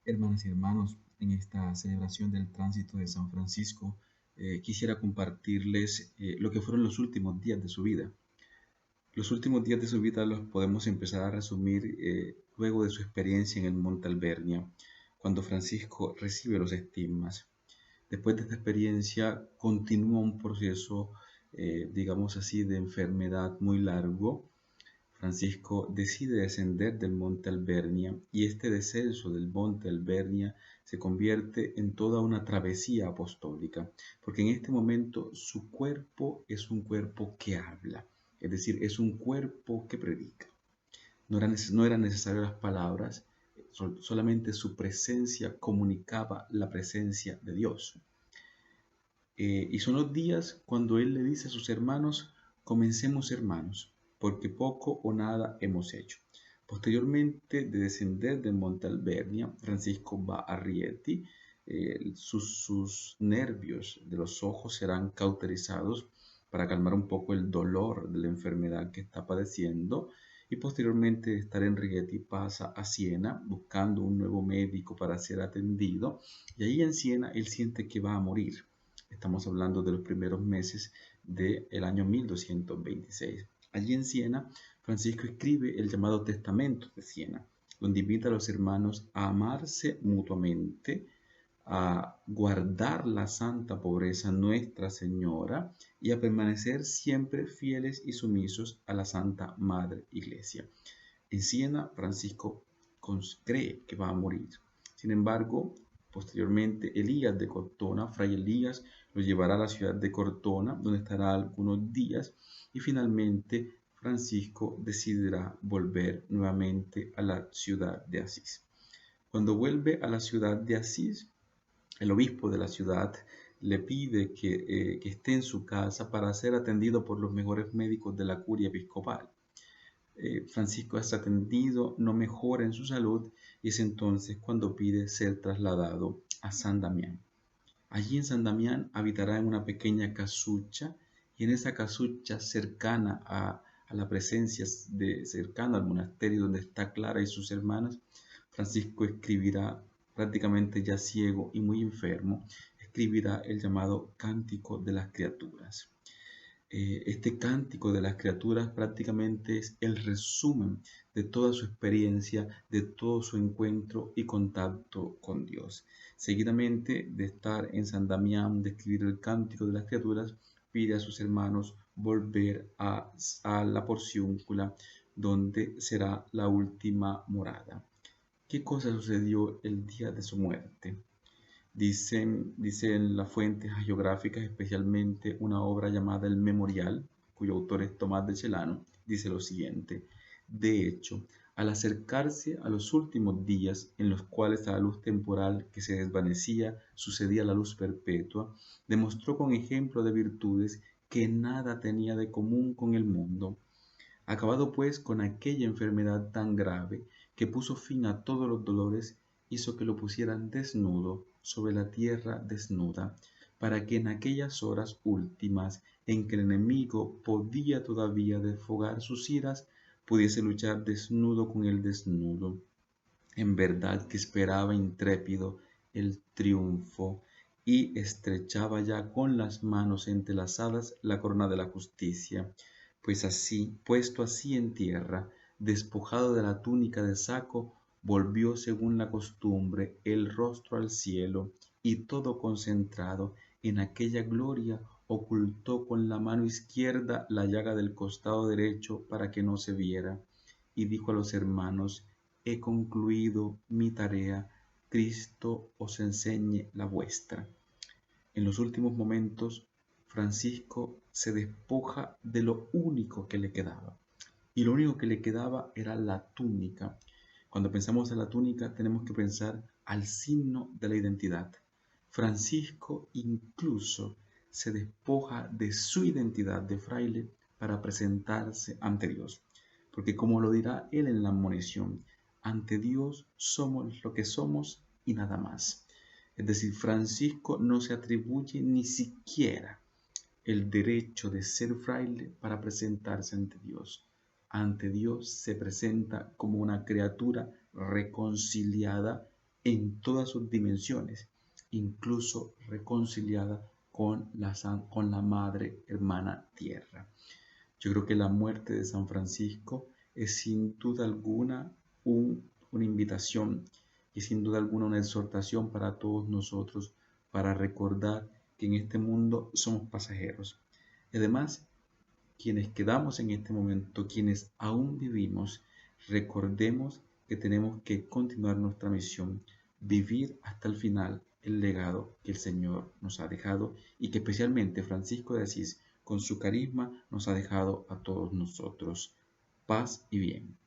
Hermanas y hermanos, en esta celebración del tránsito de San Francisco, quisiera compartirles lo que fueron los últimos días de su vida. Los últimos días de su vida los podemos empezar a resumir luego de su experiencia en el Monte Albernia, cuando Francisco recibe los estigmas. Después de esta experiencia continúa un proceso, digamos así, de enfermedad muy largo. Francisco decide descender del monte Albernia y este descenso del monte Albernia se convierte en toda una travesía apostólica, porque en este momento su cuerpo es un cuerpo que habla, es decir, es un cuerpo que predica. No eran necesarias las palabras, solamente su presencia comunicaba la presencia de Dios. Y son los días cuando él le dice a sus hermanos: comencemos, hermanos, porque poco o nada hemos hecho. Posteriormente de descender del monte Albernia, Francisco va a Rieti. Sus nervios de los ojos serán cauterizados para calmar un poco el dolor de la enfermedad que está padeciendo, y posteriormente de estar en Rieti pasa a Siena buscando un nuevo médico para ser atendido, y ahí en Siena él siente que va a morir. Estamos hablando de los primeros meses del año 1226. Allí en Siena, Francisco escribe el llamado Testamento de Siena, donde invita a los hermanos a amarse mutuamente, a guardar la santa pobreza Nuestra Señora y a permanecer siempre fieles y sumisos a la Santa Madre Iglesia. En Siena, Francisco cree que va a morir. Sin embargo, posteriormente Elías de Cortona, Fray Elías, lo llevará a la ciudad de Cortona, donde estará algunos días, y finalmente Francisco decidirá volver nuevamente a la ciudad de Asís. Cuando vuelve a la ciudad de Asís, el obispo de la ciudad le pide que esté en su casa para ser atendido por los mejores médicos de la curia episcopal. Francisco es atendido, no mejora en su salud, y es entonces cuando pide ser trasladado a San Damián. Allí en San Damián habitará en una pequeña casucha, y en esa casucha cercana a la presencia cercana al monasterio donde está Clara y sus hermanas, Francisco escribirá, prácticamente ya ciego y muy enfermo, escribirá el llamado Cántico de las Criaturas. Este cántico de las criaturas prácticamente es el resumen de toda su experiencia, de todo su encuentro y contacto con Dios. Seguidamente de estar en San Damián, de escribir el cántico de las criaturas, pide a sus hermanos volver a la porciúncula, donde será la última morada. ¿Qué cosa sucedió el día de su muerte? Dicen las fuentes hagiográficas, especialmente una obra llamada El Memorial, cuyo autor es Tomás de Celano, dice lo siguiente: de hecho, al acercarse a los últimos días en los cuales a la luz temporal que se desvanecía sucedía la luz perpetua, demostró con ejemplo de virtudes que nada tenía de común con el mundo. Acabado pues con aquella enfermedad tan grave que puso fin a todos los dolores, hizo que lo pusieran desnudo sobre la tierra desnuda, para que en aquellas horas últimas en que el enemigo podía todavía desfogar sus iras, pudiese luchar desnudo con el desnudo. En verdad que esperaba intrépido el triunfo, y estrechaba ya con las manos entrelazadas la corona de la justicia, pues así, puesto así en tierra, despojado de la túnica de saco, volvió según la costumbre el rostro al cielo, y todo concentrado en aquella gloria, ocultó con la mano izquierda la llaga del costado derecho para que no se viera, y dijo a los hermanos: he concluido mi tarea, Cristo os enseñe la vuestra. En los últimos momentos, Francisco se despoja de lo único que le quedaba. Y lo único que le quedaba era la túnica. Cuando pensamos en la túnica, tenemos que pensar al signo de la identidad. Francisco incluso se despoja de su identidad de fraile para presentarse ante Dios. Porque como lo dirá él en la admonición, ante Dios somos lo que somos y nada más. Es decir, Francisco no se atribuye ni siquiera el derecho de ser fraile para presentarse ante Dios. Ante Dios se presenta como una criatura reconciliada en todas sus dimensiones, incluso reconciliada con la madre hermana tierra. Yo creo que la muerte de San Francisco es sin duda alguna una invitación y sin duda alguna una exhortación para todos nosotros para recordar que en este mundo somos pasajeros. Y además, quienes quedamos en este momento, quienes aún vivimos, recordemos que tenemos que continuar nuestra misión, vivir hasta el final el legado que el Señor nos ha dejado y que especialmente Francisco de Asís, con su carisma, nos ha dejado a todos nosotros. Paz y bien.